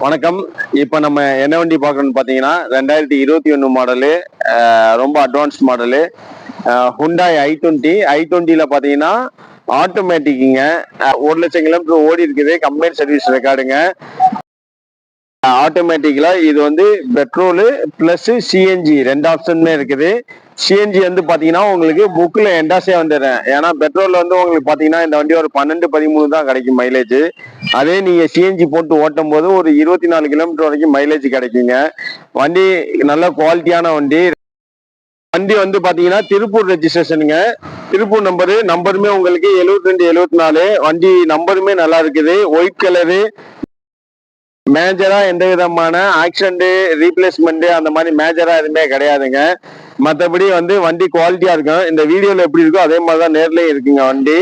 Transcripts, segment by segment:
வணக்கம். இப்போ நம்ம என்ன வண்டி பார்க்கணும்னு பார்த்தீங்கன்னா 2021 மாடலு, ரொம்ப அட்வான்ஸ் மாடலு, ஹுண்டாய் i20 பார்த்தீங்கன்னா ஆட்டோமேட்டிக்குங்க. 1,00,000 கிலோமீட்டர் ஓடி இருக்குது. Company service ரெக்கார்டுங்க. ஆட்டோமேட்டிக்ல இது வந்து பெட்ரோலு பிளஸ் சிஎன்ஜி ரெண்டு ஆப்ஷனுமே இருக்குது. சிஎன்ஜி வந்து பாத்தீங்கன்னா உங்களுக்கு புக்ல எண்டாஸே வந்துடுறேன். ஏன்னா பெட்ரோல் வந்து உங்களுக்கு பாத்தீங்கன்னா இந்த வண்டி ஒரு 12-13 தான் கிடைக்கும் மைலேஜ். அதே நீங்க சிஎன்ஜி போட்டு ஓட்டும் போது ஒரு 24 கிலோமீட்டர் வரைக்கும் மைலேஜ் கிடைக்குங்க. வண்டி நல்ல குவாலிட்டியான வண்டி. வண்டி வந்து பாத்தீங்கன்னா திருப்பூர் ரெஜிஸ்ட்ரேஷனுங்க. திருப்பூர் நம்பருமே உங்களுக்கு 72-74. வண்டி நம்பருமே நல்லா இருக்குது. White colour. மேஜரா எந்த விதமான ஆக்சிடென்ட் ரீப்ளேஸ்மெண்ட் அந்த மாதிரி மேஜரா எதுவுமே கிடையாதுங்க. மற்றபடி வந்து வண்டி குவாலிட்டியா இருக்கும். இந்த வீடியோல எப்படி இருக்கோ அதே மாதிரிதான் நேர்லயும் இருக்குங்க. வண்டி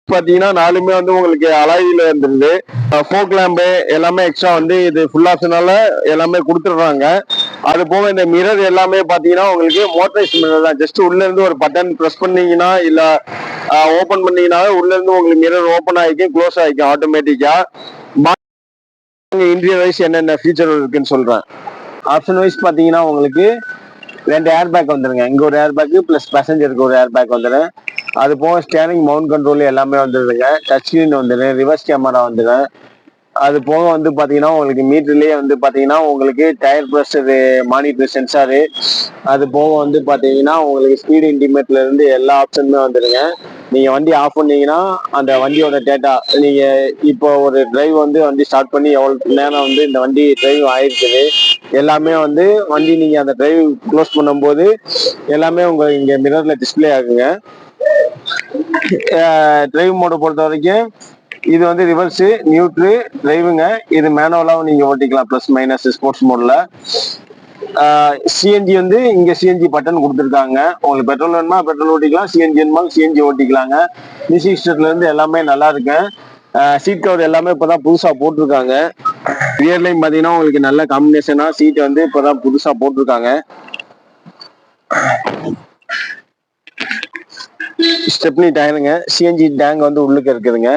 பாத்தீங்கன்னா நாலுமே வந்து உங்களுக்கு அலாயில இருந்துருது. ஃபோக் லேம்பு எல்லாமே எக்ஸ்ட்ரா வந்து இது ஃபுல் ஆப்ஷனால எல்லாமே கொடுத்துடுறாங்க. அது போக இந்த மிரர் எல்லாமே பாத்தீங்கன்னா உங்களுக்கு மோட்டரைஸ் மிரர் தான். ஜஸ்ட் உள்ள இருந்து ஒரு பட்டன் ப்ரெஸ் பண்ணீங்கன்னா இல்ல ஓபன் பண்ணீங்கன்னா உள்ள இருந்து உங்களுக்கு மிரர் ஓபன் ஆகிக்கும், க்ளோஸ் ஆகிக்கும் ஆட்டோமேட்டிக்கா. இன்டீரியர் வைஸ் என்னென்ன ஃபீச்சர் இருக்குன்னு சொல்றேன். ஆப்ஷன் வைஸ் பாத்தீங்கன்னா உங்களுக்கு 2 ஏர் பேக் வந்துருங்க. இங்க ஒரு ஏர் பேக் பிளஸ் பேசஞ்சருக்கு ஒரு ஏர் பேக் வந்துடும். அது போக ஸ்டேரிங் மவுண்ட் கண்ட்ரோல் எல்லாமே வந்துடுதுங்க. டச் ஸ்கிரீன் வந்துடும், ரிவர்ஸ் கேமரா வந்துடும். அது போக வந்து பாத்தீங்கன்னா உங்களுக்கு மீட்டர்லயே வந்து பாத்தீங்கன்னா உங்களுக்கு டயர் ப்ரெஷர் மானிட்டர் சென்சாரு. அது போக வந்து பாத்தீங்கன்னா உங்களுக்கு ஸ்பீடு இன்டிமேட்ல இருந்து எல்லா ஆப்ஷனுமே வந்துடுங்க. நீங்க வண்டி ஆஃப் பண்ணீங்கன்னா அந்த வண்டியோட டேட்டா நீங்க இப்போ ஒரு டிரைவ் வந்து வண்டி ஸ்டார்ட் பண்ணி எவ்வளவு நேரம் வந்து இந்த வண்டி டிரைவ் ஆயிருக்குது எல்லாமே வந்து வண்டி நீங்க அந்த டிரைவ் க்ளோஸ் பண்ணும்போது எல்லாமே உங்க இங்க மிரர்ல டிஸ்பிளே ஆகுங்க. டிரைவ் மோட பொறுத்த வரைக்கும் இது வந்து ரிவர்ஸ், நியூட்ரு, டிரைவுங்க. இது மேனுவலாவும் நீங்க ஓட்டிக்கலாம், பிளஸ் மைனஸ் ஸ்போர்ட்ஸ் மோட்ல. சிஎன்ஜி வந்து இங்க சிஎன்ஜி பட்டன் கொடுத்துருக்காங்க. உங்களுக்கு பெட்ரோல் வேணுமா பெட்ரோல் ஓட்டிக்கலாம், சிஎன்ஜி வேணுமா சிஎன்ஜி ஓட்டிக்கலாங்க. மியூசிக் சிஸ்டத்துல இருந்து எல்லாமே நல்லா இருக்கு. சீட் கவர் எல்லாமே இப்பதான் புதுசா போட்டிருக்காங்க. ரியர்லையும் பாத்தீங்கன்னா உங்களுக்கு நல்ல காம்பினேஷனா சீட் வந்து இப்பதான் புதுசா போட்டிருக்காங்க. ஸ்டெப்னி டயருங்க. சிஎன்ஜி டேங்க் வந்து உள்ளுக்கு இருக்குதுங்க.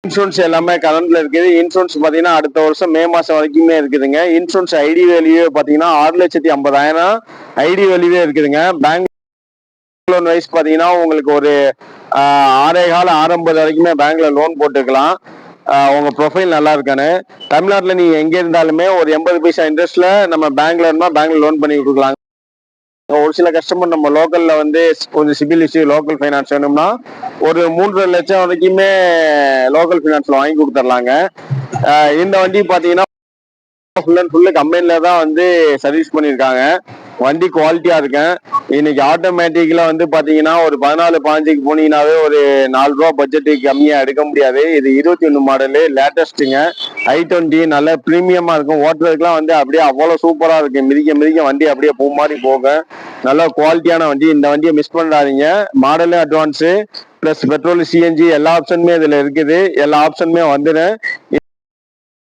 இன்சூரன்ஸ் எல்லாமே கரண்ட்ல இருக்குது. இன்சூரன்ஸ் பாத்தீங்கன்னா அடுத்த வருஷம் மே மாசம் வரைக்குமே இருக்குதுங்க. இன்சூரன்ஸ் ஐடி வேல்யூ பாத்தீங்கன்னா 6,50,000 ஐடி வேல்யூவே இருக்குதுங்க. பேங்க் லோன் வைஸ் பாத்தீங்கன்னா உங்களுக்கு ஒரு 6,50 வரைக்குமே பேங்க்ல லோன் போட்டுக்கலாம். உங்க ப்ரொஃபைல் நல்லா இருக்கானு. தமிழ்நாட்டுல நீங்க எங்க இருந்தாலுமே ஒரு 80 பைசா இன்ட்ரெஸ்ட்ல நம்ம பேங்க்ல இருந்தா பேங்க்ல லோன் பண்ணி கொடுக்கலாம். ஒரு சில கஸ்டமர் நம்ம லோக்கல்ல வந்து கொஞ்சம் சிபில் இஷ்யூ லோக்கல் ஃபைனான்ஸ் வேணும்னா ஒரு 3.5 லட்சம் வரைக்குமே லோக்கல் ஃபைனான்ஸ்ல வாங்கி கொடுத்துடலாங்க. இந்த வண்டி பாத்தீங்கன்னா ஃபுல் அண்ட் ஃபுல்லு கம்பெனில தான் வந்து சர்வீஸ் பண்ணியிருக்காங்க. வண்டி குவாலிட்டியா இருக்கேன். இன்னைக்கு ஆட்டோமேட்டிக்ல வந்து பாத்தீங்கன்னா ஒரு 14-15க்கு போனீங்கன்னாவே ஒரு 4 ரூபா பட்ஜெட்டுக்கு கம்மியா எடுக்க முடியாது. இது 21 மாடலு லேட்டஸ்ட்டுங்க. i20 நல்ல பிரீமியமா இருக்கும். ஓட்டுறதுக்குலாம் வந்து அப்படியே அவ்வளவு சூப்பரா இருக்கு. மிதிக்க மிதிக்க வண்டி அப்படியே பூ மாதிரி போகும். நல்ல குவாலிட்டியான வண்டி. இந்த வண்டியை மிஸ் பண்ணாதீங்க. Model advance plus petrol CNG எல்லா ஆப்ஷனுமே இதுல இருக்குது. எல்லா ஆப்ஷனுமே வந்துடும்.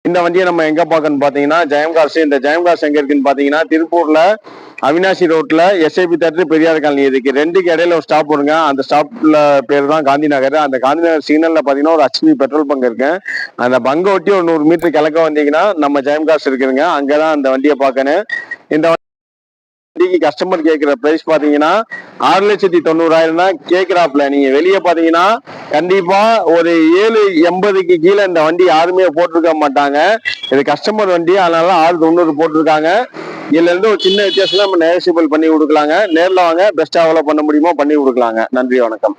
இந்த வண்டியை நம்ம எங்க பார்க்கணும்னு பாத்தீங்கன்னா ஜெயம் கார்ஸ். இந்த ஜெயம் கார்ஸ் எங்க இருக்குன்னு பாத்தீங்கன்னா திருப்பூர்ல அவினாசி ரோட்ல எஸ்ஐபி தேட்டர் பெரியார் காலனி இருக்கு. ரெண்டுக்கு இடையில ஒரு ஸ்டாப் வருங்க. அந்த ஸ்டாப்ல பேர் தான் காந்தி நகர். அந்த காந்தி நகர் சிக்னல்ல பாத்தீங்கன்னா ஒரு HP பெட்ரோல் பங்க் இருக்கு. அந்த பங்கை ஒட்டி ஒரு 100 மீட்டர் கிழக்க வந்தீங்கன்னா நம்ம ஜெயம் கார்ஸ் இருக்குதுங்க. அங்கதான் அந்த வண்டியை பார்க்கணும். இந்த வண்டிக்கு கஸ்டமர் கேட்கிற பிரைஸ் பாத்தீங்கன்னா 6,90,000 தான் கேட்கிறாப்ல. நீங்க வெளியே பாத்தீங்கன்னா கண்டிப்பா ஒரு 7,80க்கு கீழே இந்த வண்டி யாருமே போட்டிருக்க மாட்டாங்க. இது கஸ்டமர் வண்டி, அதனால 6,90 போட்டிருக்காங்க. இதுல இருந்து ஒரு சின்ன வித்தியாசம் நம்ம நெகோசியபிள் பண்ணி கொடுக்கலாங்க. நேரில் வாங்க, பெஸ்டா எவ்வளவு பண்ண முடியுமோ பண்ணி கொடுக்கலாங்க. நன்றி, வணக்கம்.